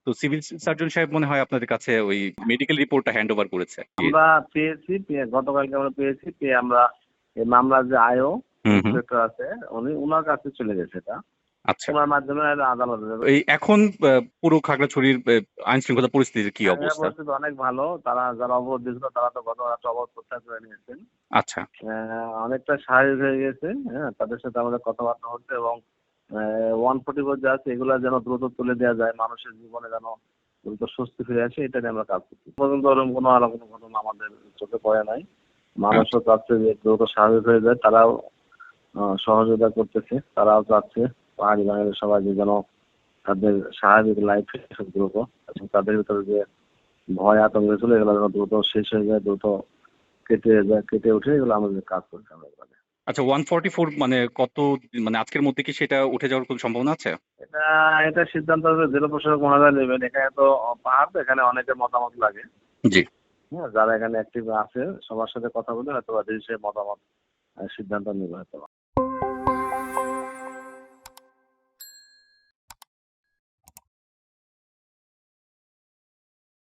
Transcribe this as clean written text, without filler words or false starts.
তো civil surgeon সাহেব মনে হয় আপনাদের কাছে ওই মেডিকেল রিপোর্টটা হ্যান্ড ওভার করেছে। আমরা পেয়েছি, গতকালকে আমরা পেয়েছি, পেয়ে আমরা এই মামলার যে আয়ও ইন্সপেক্টর আছে ওনার কাছে চলে গেছে, এটা আচ্ছা, ওনার মাধ্যমে আদালতে যাবে। এই এখন পুরো খাগড়াছড়ির আইন শৃঙ্খলা পরিস্থিতির কি অবস্থা? পরিস্থিতি অনেক ভালো। তারা যারা অবরোধ দিয়েছিল তারা তো গত রাত্রে অবরোধ প্রত্যাহার করে নিয়েছেন। আচ্ছা, অনেকটা স্বাভাবিক হয়ে গেছে। হ্যাঁ, তাদের সাথে আমাদের কথাবার্তা হচ্ছে এবং 144 যা আছে এগুলো যেন দ্রুত তুলে দেওয়া যায়, মানুষের জীবনে যেন দ্রুত স্বস্তি ফিরে আসে, এটা নিয়ে আমরা কাজ করছি। পর্যন্ত ওরকম কোনো আলাদা কোনো ঘটনা আমাদের চোখে পড়ে নাই। মানুষও চাচ্ছে যে দ্রুত স্বাভাবিক হয়ে যায়, তারাও সহযোগিতা করতেছে, তারাও চাচ্ছে পাহাড়ি বাঙালি সবাই যেন তাদের স্বাভাবিক লাইফ দ্রুত, এবং তাদের ভিতরে যে ভয় আতঙ্ক ছিল এগুলো যেন দ্রুত শেষ হয়ে যায়, দ্রুত কেটে উঠে, এগুলো আমাদের কাজ করছে আমরা এবারে। আচ্ছা, 144 মানে কত, মানে আজকের মধ্যে কি সেটা উঠে যাওয়ার কোনো সম্ভাবনা আছে? এটা সিদ্ধান্ত হবে জেলা প্রশাসক মহোদয় নেবেন। এখানে তো পাহাড়, তো এখানে অনেকের মতামত লাগে। জি, হ্যাঁ, যারা এখানে অ্যাক্টিভ আছে সবার সাথে কথা বলে হয়তো সে মতামত সিদ্ধান্ত নেবে হয়তো।